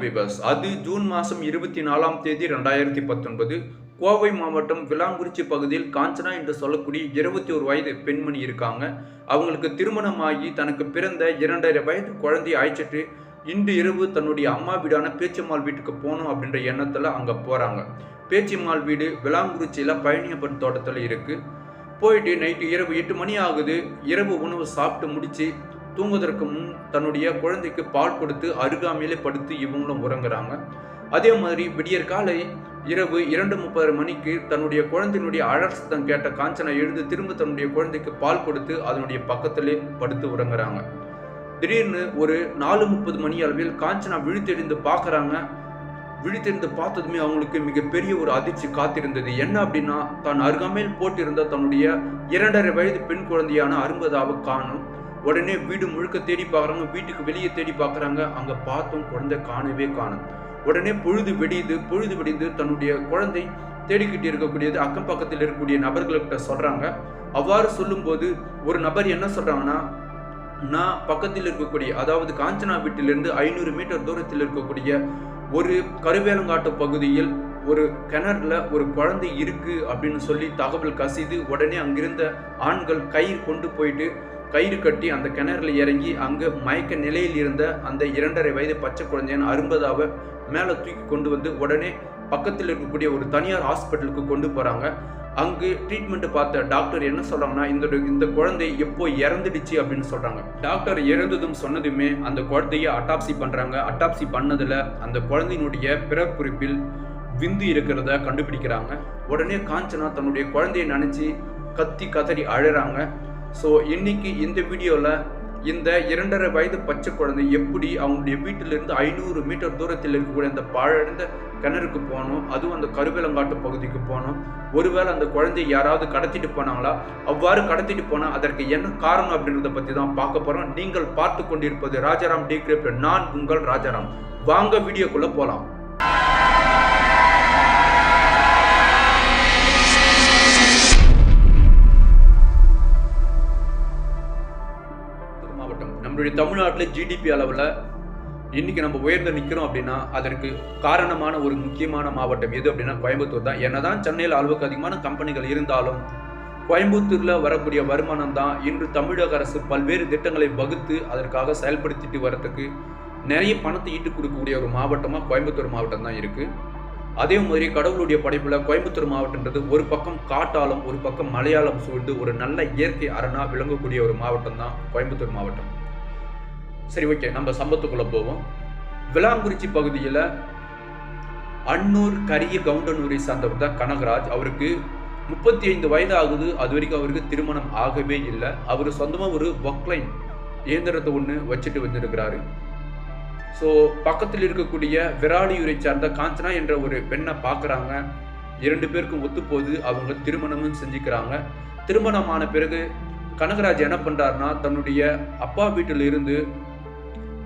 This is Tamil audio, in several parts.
விவர்ஸ். அது ஜூன் மாதம் 24ஆம் தேதி 2019 கோவை மாவட்டம் விளாங்குறிச்சி பகுதியில் காஞ்சனா என்று சொல்லக்கூடிய 21 வயது பெண்மணி இருக்காங்க. அவங்களுக்கு திருமணமாகி தனக்கு பிறந்த 2.5 வயது குழந்தையை அழைச்சிட்டு இன்று இரவு தன்னுடைய அம்மா வீடான பேச்சியம்மாள் வீட்டுக்கு போகணும் அப்படின்ற எண்ணத்தில் அங்கே போகிறாங்க. பேச்சியம்மாள் வீடு விளாங்குறிச்சியில் பழனியப்பன் தோட்டத்தில் இருக்குது. போயிட்டு நைட்டு இரவு 8 மணி ஆகுது. இரவு உணவு சாப்பிட்டு முடித்து தூங்குவதற்கு முன் தன்னுடைய குழந்தைக்கு பால் கொடுத்து அருகாமையிலே படுத்து இவங்களும் உறங்குறாங்க. அதே மாதிரி விடியற் காலை இரவு 2:30 மணிக்கு தன்னுடைய குழந்தையினுடைய அழற் சத்தம் கேட்ட காஞ்சனா எழுந்து திரும்ப தன்னுடைய குழந்தைக்கு பால் கொடுத்து அதனுடைய பக்கத்திலே படுத்து உறங்குறாங்க. திடீர்னு ஒரு 4:30 மணி அளவில் காஞ்சனா விழித்தெழுந்து பார்க்குறாங்க. விழித்தெழுந்து பார்த்ததுமே அவங்களுக்கு மிகப்பெரிய ஒரு அதிர்ச்சி காத்திருந்தது. என்ன அப்படின்னா, தான் அருகாமையில் போட்டிருந்த தன்னுடைய 2.5 வயது பெண் குழந்தையான அரும்பதாவை காணும். உடனே வீடு முழுக்க தேடி பார்க்குறாங்க, வீட்டுக்கு வெளியே தேடி பார்க்குறாங்க. அங்கே பார்த்தும் குழந்தை காணவே காணும். உடனே பொழுது வெடிந்து தன்னுடைய குழந்தை தேடிக்கிட்டு இருக்கக்கூடியது அக்கம் பக்கத்தில் இருக்கக்கூடிய நபர்கள்கிட்ட சொல்கிறாங்க. அவ்வாறு சொல்லும்போது ஒரு நபர் என்ன சொல்கிறாங்கன்னா, நான் பக்கத்தில் இருக்கக்கூடிய அதாவது காஞ்சனா வீட்டிலிருந்து 500 மீட்டர் தூரத்தில் இருக்கக்கூடிய ஒரு கருவேலங்காட்டு பகுதியில் ஒரு கிணறுல ஒரு குழந்தை இருக்கு அப்படின்னு சொல்லி தகவல் கசிது. உடனே அங்கிருந்த ஆண்கள் கயிறு கொண்டு போயிட்டு கயிறு கட்டி அந்த கிணறுல இறங்கி அங்கே மயக்க நிலையில் இருந்த அந்த 2.5 வயது பச்சை குழந்தையான அரும்பதாவை மேலே தூக்கி கொண்டு வந்து உடனே பக்கத்தில் இருக்கக்கூடிய ஒரு தனியார் ஹாஸ்பிட்டலுக்கு கொண்டு போகிறாங்க. அங்கு ட்ரீட்மெண்ட் பார்த்த டாக்டர் என்ன சொல்கிறாங்கன்னா, இந்த குழந்தை எப்போ இறந்துடுச்சு அப்படின்னு சொல்கிறாங்க. டாக்டர் இறந்ததும் சொன்னதுமே அந்த குழந்தைய அட்டாப்சி பண்ணுறாங்க. அட்டாப்சி பண்ணதில் அந்த குழந்தையினுடைய பிறப்புறுப்பில் விந்து இருக்கிறத கண்டுபிடிக்கிறாங்க. உடனே காஞ்சனா தன்னுடைய குழந்தையை நினச்சி கத்தி கதறி அழறாங்க. ஸோ இன்னைக்கு இந்த வீடியோவில் இந்த 2.5 வயது பச்சை குழந்தை எப்படி அவங்களுடைய வீட்டிலிருந்து 500 மீட்டர் தூரத்தில் இருக்கக்கூடிய அந்த பாழடைந்த கிணறுக்கு போகணும், அதுவும் அந்த கருவேலங்காட்டு பகுதிக்கு போகணும். ஒருவேளை அந்த குழந்தையை யாராவது கடத்திட்டு போனாங்களா, அவ்வாறு கடத்திட்டு போனால் அதற்கு என்ன காரணம் அப்படின்றத பற்றி தான் பார்க்க போகிறோம். நீங்கள் பார்த்து கொண்டிருப்பது ராஜாராம் டிகிரிப்ட். நான் உங்கள் ராஜாராம். வாங்க வீடியோக்குள்ளே போகலாம். நம்மளுடைய தமிழ்நாட்டில் ஜிடிபி அளவில் இன்றைக்கி நம்ம உயர்ந்து நிற்கிறோம் அப்படின்னா அதற்கு காரணமான ஒரு முக்கியமான மாவட்டம் எது அப்படின்னா கோயம்புத்தூர் தான். என்னதான் சென்னையில் அளவுக்கு அதிகமான கம்பெனிகள் இருந்தாலும் கோயம்புத்தூரில் வரக்கூடிய வருமானம் தான் இன்று தமிழக அரசு பல்வேறு திட்டங்களை வகுத்து அதற்காக செயல்படுத்திட்டு வரத்துக்கு நிறைய பணத்தை ஈட்டு கொடுக்கக்கூடிய ஒரு மாவட்டமாக கோயம்புத்தூர் மாவட்டம் தான் இருக்குது. அதே மாதிரி கடவுளுடைய படைப்பில் கோயம்புத்தூர் மாவட்டன்றது ஒரு பக்கம் காட்டாலும் ஒரு பக்கம் மலையாளம் சூழ்ந்து ஒரு நல்ல இயற்கை அரணாக விளங்கக்கூடிய ஒரு மாவட்டம் தான் கோயம்புத்தூர் மாவட்டம். சரி, ஓகே, நம்ம சம்பத்துக்குள்ளே போவோம். விளாங்குறிச்சி பகுதியில் அன்னூர் கரிய கவுண்டனூரை சார்ந்தவர் தான் கனகராஜ். அவருக்கு 35 வயது ஆகுது. அது வரைக்கும் அவருக்கு திருமணம் ஆகவே இல்லை. அவர் சொந்தமாக ஒரு ஒக்லைன் இயந்திரத்தை ஒன்று வச்சுட்டு வந்துருக்கிறாரு. ஸோ பக்கத்தில் இருக்கக்கூடிய விராலியூரை சார்ந்த காஞ்சனா என்ற ஒரு பெண்ணை பார்க்குறாங்க. 2 பேருக்கும் ஒத்துப்போது அவங்க திருமணமும் செஞ்சுக்கிறாங்க. திருமணமான பிறகு கனகராஜ் என்ன பண்ணுறாருனா, தன்னுடைய அப்பா வீட்டில் இருந்து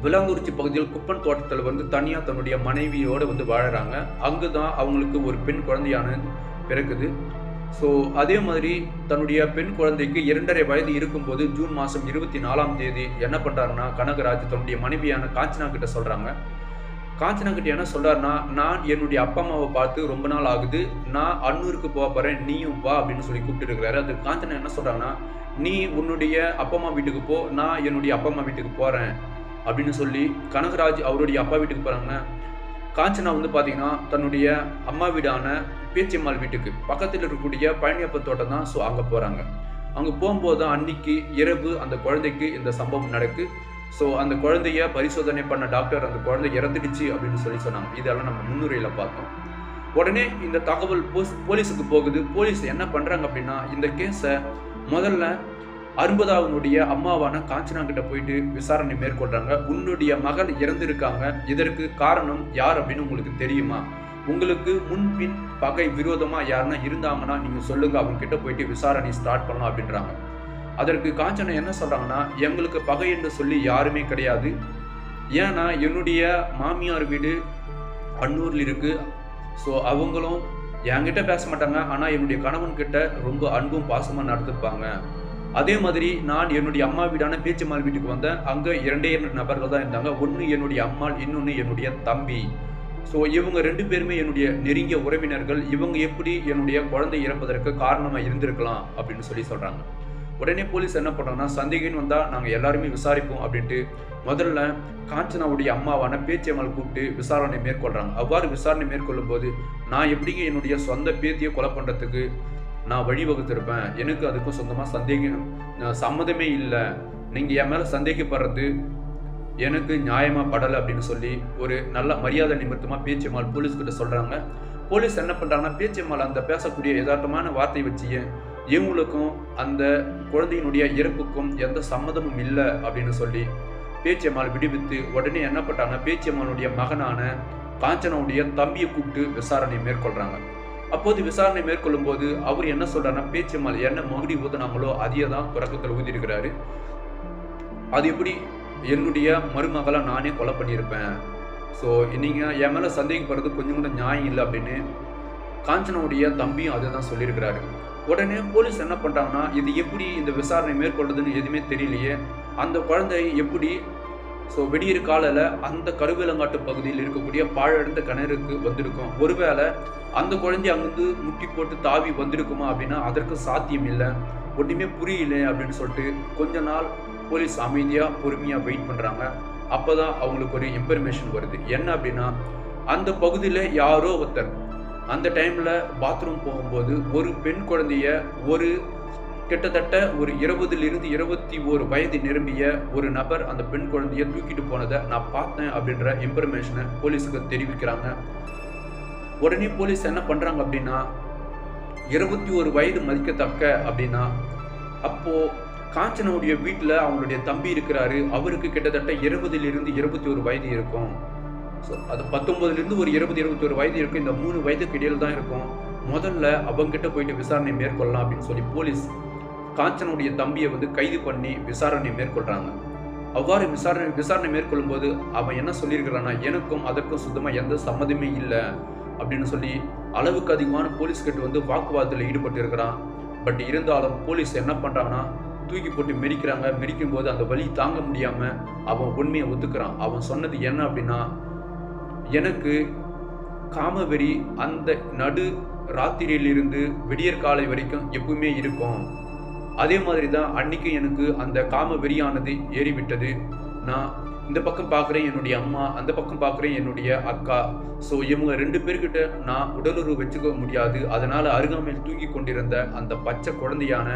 விளாங்குறிச்சி பகுதியில் குப்பன் தோட்டத்தில் வந்து தனியாக தன்னுடைய மனைவியோடு வந்து வாழறாங்க. அங்கு தான் அவங்களுக்கு ஒரு பெண் குழந்தையான பிறகுது. ஸோ அதே மாதிரி தன்னுடைய பெண் குழந்தைக்கு 2.5 வயது இருக்கும்போது ஜூன் மாதம் 24ஆம் தேதி என்ன பண்ணுறாருன்னா, கனகராஜ் தன்னுடைய மனைவியான காஞ்சனா கிட்ட சொல்கிறாங்க. காஞ்சனா கிட்ட என்ன சொல்கிறாருன்னா, நான் என்னுடைய அப்பா அம்மாவை பார்த்து ரொம்ப நாள் ஆகுது, நான் அன்னூருக்கு போக போகிறேன், நீயும் வா அப்படின்னு சொல்லி கூப்பிட்டு இருக்கிறாரு. அது காஞ்சனா என்ன சொல்கிறாங்கன்னா, நீ உன்னுடைய அப்பா அம்மா வீட்டுக்கு போ, நான் என்னுடைய அப்பா அம்மா வீட்டுக்கு போகிறேன் அப்படின்னு சொல்லி கனகராஜ் அவருடைய அப்பா வீட்டுக்கு போகிறாங்க. காஞ்சனா வந்து பார்த்தீங்கன்னா தன்னுடைய அம்மா வீடான பேச்சியம்மாள் வீட்டுக்கு பக்கத்தில் இருக்கக்கூடிய பழனியப்பன் தோட்டம் தான். ஸோ அங்கே போகிறாங்க. அங்கே போகும்போது தான் அன்னைக்கு இரவு அந்த குழந்தைக்கு இந்த சம்பவம் நடக்கு. ஸோ அந்த குழந்தைய பரிசோதனை பண்ண டாக்டர் அந்த குழந்தை இறந்துடுச்சு அப்படின்னு சொல்லி சொன்னாங்க. இதெல்லாம் நம்ம முன்னுரையில் பார்த்தோம். உடனே இந்த தகவல் போலீஸுக்கு போகுது. போலீஸ் என்ன பண்ணுறாங்க அப்படின்னா, இந்த கேஸை முதல்ல அரும்பதாவனுடைய அம்மாவான காஞ்சனா கிட்ட போயிட்டு விசாரணை மேற்கொள்றாங்க. உன்னுடைய மகள் இறந்திருக்காங்க, இதற்கு காரணம் யார் அப்படின்னு உங்களுக்கு தெரியுமா? உங்களுக்கு முன்பின் பகை விரோதமா யாருன்னா இருந்தாங்கன்னா நீங்க சொல்லுங்க, அவங்க கிட்ட போயிட்டு விசாரணை ஸ்டார்ட் பண்ணலாம் அப்படின்றாங்க. அதற்கு காஞ்சனா என்ன சொல்றாங்கன்னா, எங்களுக்கு பகை என்று சொல்லி யாருமே கிடையாது. ஏன்னா என்னுடைய மாமியார் வீடு அன்னூரில் இருக்கு. ஸோ அவங்களும் என்கிட்ட பேச மாட்டாங்க, ஆனால் என்னுடைய கணவன் கிட்ட ரொம்ப அன்பும் பாசமாக நடந்துப்பாங்க. அதே மாதிரி நான் என்னுடைய அம்மா வீடான பேச்சியம்மாள் வீட்டுக்கு வந்தேன். அங்கே 2 நபர்கள் தான் இருந்தாங்க. ஒன்று என்னுடைய அம்மாள், இன்னொன்று என்னுடைய தம்பி. ஸோ இவங்க 2 பேருமே என்னுடைய நெருங்கிய உறவினர்கள். இவங்க எப்படி என்னுடைய குழந்தை இறப்பதற்கு காரணமாக இருந்திருக்கலாம் அப்படின்னு சொல்கிறாங்க. உடனே போலீஸ் என்ன பண்ணுறாங்கன்னா, சந்தேகம்னு வந்தால் நாங்கள் எல்லாருமே விசாரிப்போம் அப்படின்ட்டு முதல்ல காஞ்சனாவுடைய அம்மாவான பேச்சியம்மாள் கூப்பிட்டு விசாரணை மேற்கொள்கிறாங்க. அவ்வாறு விசாரணை மேற்கொள்ளும் போது, நான் எப்படிங்க என்னுடைய சொந்த பேத்தியை கொலை பண்ணுறதுக்கு நான் வழிவகுத்திருப்பேன், எனக்கு அதுக்கும் சொந்தமாக சம்மதமே இல்லை, நீங்கள் என் மேலே சந்தேகப்படுறது எனக்கு நியாயமாக படலை அப்படின்னு சொல்லி ஒரு நல்ல மரியாதை நிமித்தமாக பேச்சியம்மாள் போலீஸ்கிட்ட சொல்கிறாங்க. போலீஸ் என்ன பண்ணுறாங்கன்னா, பேச்சியம்மாள் அந்த பேசக்கூடிய யதார்த்தமான வார்த்தை வச்சு இவங்களுக்கும் அந்த குழந்தையினுடைய இறப்புக்கும் எந்த சம்மதமும் இல்லை அப்படின்னு சொல்லி பேச்சியம்மாள் விடுவித்து உடனே என்ன பண்ணாங்கன்னா, பேச்சியம்மாளுடைய மகனான காஞ்சனாவுடைய தம்பியை கூப்பிட்டு விசாரணை மேற்கொள்கிறாங்க. அப்போது விசாரணை மேற்கொள்ளும் போது அவர் என்ன சொல்றாருன்னா, பேச்சியம்மாள் என்ன மகுடி ஊதினாங்களோ அதையே தான் தொடக்கத்தில் ஊதிருக்கிறாரு. அது எப்படி என்னுடைய மருமகளை நானே கொலை பண்ணியிருப்பேன், ஸோ நீங்கள் என் மேலே சந்தேகப்படுறது கொஞ்சம் கூட நியாயம் இல்லை அப்படின்னு காஞ்சனாவுடைய தம்பியும் அதை தான் சொல்லியிருக்கிறாரு. உடனே போலீஸ் என்ன பண்ணுறாங்கன்னா, இது எப்படி இந்த விசாரணை மேற்கொள்றதுன்னு எதுவுமே தெரியலையே, அந்த குழந்தை எப்படி விடியற் காலையில் அந்த கருவேலங்காட்டு பகுதியில் இருக்கக்கூடிய பாழடைந்த கிணறுக்கு வந்திருக்கும், ஒருவேளை அந்த குழந்தை அங்கிருந்து முட்டி போட்டு தாவி வந்திருக்குமா அப்படின்னா அதற்கு சாத்தியம் இல்லை, ஒன்றுமே புரியல அப்படின்னு சொல்லிட்டு கொஞ்ச நாள் போலீஸ் அமைதியாக பொறுமையாக வெயிட் பண்ணுறாங்க. அப்போ தான் அவங்களுக்கு ஒரு இன்ஃபர்மேஷன் வருது. என்ன அப்படின்னா, அந்த பகுதியில் யாரோ ஒருத்தர் அந்த டைமில் பாத்ரூம் போகும்போது ஒரு பெண் குழந்தைய கிட்டத்தட்ட ஒரு 20லிருந்து 21 வயது நிரம்பிய ஒரு நபர் அந்த பெண் குழந்தைய தூக்கிட்டு போனதை நான் பார்த்தேன் அப்படின்ற இன்ஃபர்மேஷனை போலீஸுக்கு தெரிவிக்கிறாங்க. உடனே போலீஸ் என்ன பண்ணுறாங்க அப்படின்னா, 21 வயது மதிக்கத்தக்க அப்படின்னா அப்போது காஞ்சனாவுடைய வீட்டில் அவங்களுடைய தம்பி இருக்கிறாரு, அவருக்கு கிட்டத்தட்ட 20லிருந்து 21 வயது இருக்கும். ஸோ அது 19லிருந்து ஒரு 20-21 வயது இருக்கும். இந்த 3 வயதுக்கு இடையில் தான் இருக்கும். முதல்ல அவங்ககிட்ட போயிட்டு விசாரணை மேற்கொள்ளலாம் அப்படின்னு சொல்லி போலீஸ் காஞ்சனுடைய தம்பியை கைது பண்ணி விசாரணை மேற்கொள்றாங்க. அவ்வாறு விசாரணை மேற்கொள்ளும் போது அவன் என்ன சொல்லியிருக்கிறான்னா, எனக்கும் அதற்கும் சுத்தமாக எந்த சம்மதமே இல்லை அப்படின்னு சொல்லி அளவுக்கு அதிகமான போலீஸ் கிட்ட வாக்குவாதத்தில் ஈடுபட்டு இருக்கிறான். பட் இருந்தாலும் போலீஸ் என்ன பண்ணுறாங்கன்னா, தூக்கி போட்டு மெரிக்கிறாங்க. மெரிக்கும் போது அந்த வலி தாங்க முடியாமல் அவன் உண்மையை ஒத்துக்கிறான். அவன் சொன்னது என்ன அப்படின்னா, எனக்கு காமவெறி அந்த நடு ராத்திரியிலிருந்து விடியற் காலை வரைக்கும் எப்பவுமே இருக்கும். அதே மாதிரி தான் அன்னைக்கு எனக்கு அந்த காம வெறியானது ஏறிவிட்டது. நான் இந்த பக்கம் பார்க்குறேன் என்னுடைய அம்மா, அந்த பக்கம் பார்க்குறேன் என்னுடைய அக்கா. ஸோ இவங்க 2 பேர்கிட்ட நான் உடலுறவு வச்சுக்க முடியாது. அதனால் அருகாமையில் தூங்கி கொண்டிருந்த அந்த பச்சை குழந்தையான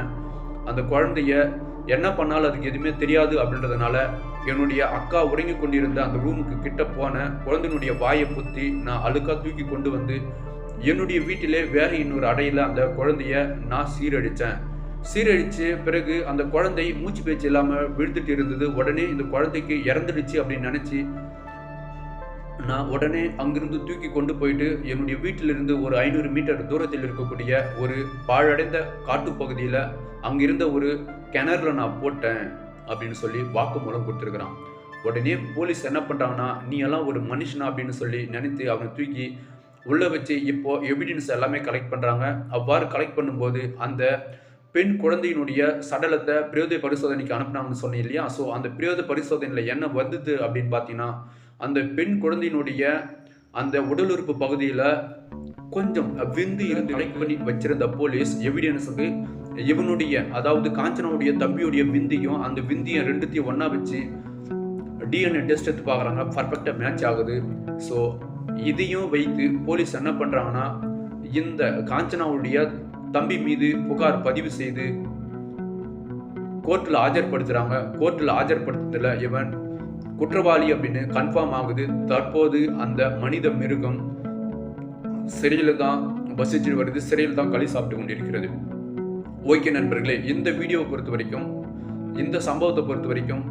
அந்த குழந்தைய என்ன பண்ணாலும் அதுக்கு எதுவுமே தெரியாது அப்படின்றதுனால என்னுடைய அக்கா உறங்கி கொண்டிருந்த அந்த ரூமுக்கு கிட்ட போன குழந்தையினுடைய வாயை புத்தி நான் அழுக்கா தூக்கி கொண்டு வந்து என்னுடைய வீட்டிலே வேற இன்னொரு அறையில் அந்த குழந்தைய நான் சீரழிச்சு பிறகு அந்த குழந்தை மூச்சு பேச்சு இல்லாமல் விழுந்துட்டு இருந்தது. உடனே இந்த குழந்தைக்கு இறந்துடுச்சு அப்படின்னு நினச்சி நான் உடனே அங்கிருந்து தூக்கி கொண்டு போயிட்டு என்னுடைய வீட்டிலிருந்து ஒரு 500 மீட்டர் தூரத்தில் இருக்கக்கூடிய ஒரு பாழடைந்த காட்டுப்பகுதியில் அங்கிருந்த ஒரு கிணறுல நான் போட்டேன் அப்படின்னு சொல்லி வாக்குமூலம் கொடுத்துருக்குறான். உடனே போலீஸ் என்ன பண்ணுறாங்கன்னா, நீ எல்லாம் ஒரு மனுஷனா அப்படின்னு சொல்லி நினைத்து அவனை தூக்கி உள்ளே வச்சு இப்போ எவிடன்ஸ் எல்லாமே கலெக்ட் பண்ணுறாங்க. அவ்வாறு கலெக்ட் பண்ணும்போது அந்த பெண் குழந்தையினுடைய சடலத்தை பிரேத பரிசோதனைக்கு அனுப்பினாங்கன்னு சொன்னேன் இல்லையா? ஸோ அந்த பிரேத பரிசோதனையில் என்ன வந்தது அப்படின்னு பார்த்தீங்கன்னா, அந்த பெண் குழந்தையினுடைய அந்த உடல் உறுப்பு பகுதியில் கொஞ்சம் விந்து இருந்து கலெக்ட் பண்ணி வச்சிருந்த போலீஸ் எவிடன்ஸுக்கு இவனுடைய அதாவது காஞ்சனாவுடைய தம்பியுடைய விந்தியும் அந்த விந்தியும் ரெண்டுத்தையும் ஒன்றா வச்சு டிஎன்ஏ டெஸ்ட் எடுத்து பார்க்குறாங்க. பர்ஃபெக்டாக மேட்ச் ஆகுது. ஸோ இதையும் வைத்து போலீஸ் என்ன பண்ணுறாங்கன்னா, இந்த காஞ்சனாவுடைய தம்பி மீது புகார் பதிவு செய்து கோர்ட்டில் ஆஜர்படுத்துகிறாங்க. கோர்ட்டில் ஆஜர்படுத்துறதுல இவன் குற்றவாளி அப்படின்னு கன்ஃபார்ம் ஆகுது. தற்போது அந்த மனித மிருகம் சிறையில் தான் வசிச்சுட்டு வருது, சிறையில் தான் களி சாப்பிட்டு கொண்டிருக்கிறது. ஓகே நண்பர்களே, இந்த வீடியோவை பொறுத்த வரைக்கும், இந்த சம்பவத்தை பொறுத்த வரைக்கும்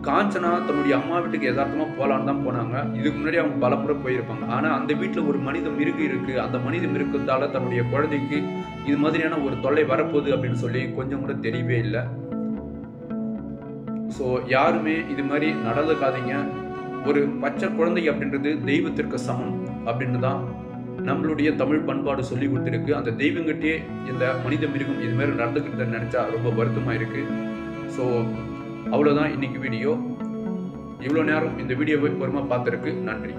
காஞ்சனா தன்னுடைய அம்மா வீட்டுக்கு யதார்த்தமாக போகலான்னு தான் போனாங்க. இதுக்கு முன்னாடி அவங்க பலமுறை போயிருப்பாங்க. ஆனால் அந்த வீட்டில் ஒரு மனித மிருகம் இருக்குது. அந்த மனித மிருகத்தால் தன்னுடைய குழந்தைக்கு இது மாதிரியான ஒரு தொல்லை வரப்போகுது அப்படின்னு சொல்லி கொஞ்சம் கூட தெரியவே இல்லை. ஸோ யாருமே இது மாதிரி நடந்துக்காதீங்க. ஒரு பச்சை குழந்தை அப்படின்றது தெய்வத்திற்கு சமம் அப்படின்னு தான் நம்மளுடைய தமிழ் பண்பாடு சொல்லி கொடுத்துருக்கு. அந்த தெய்வங்கிட்டே இந்த மனித மிருகம் இது மாதிரி நடந்துக்கிட்டு நினச்சா ரொம்ப வருத்தமாக இருக்குது. ஸோ அவ்வளோதான் இன்னைக்கு வீடியோ. இவ்வளோ நேரம் இந்த வீடியோவை பொறுமையாக பார்த்துருக்கு நன்றி.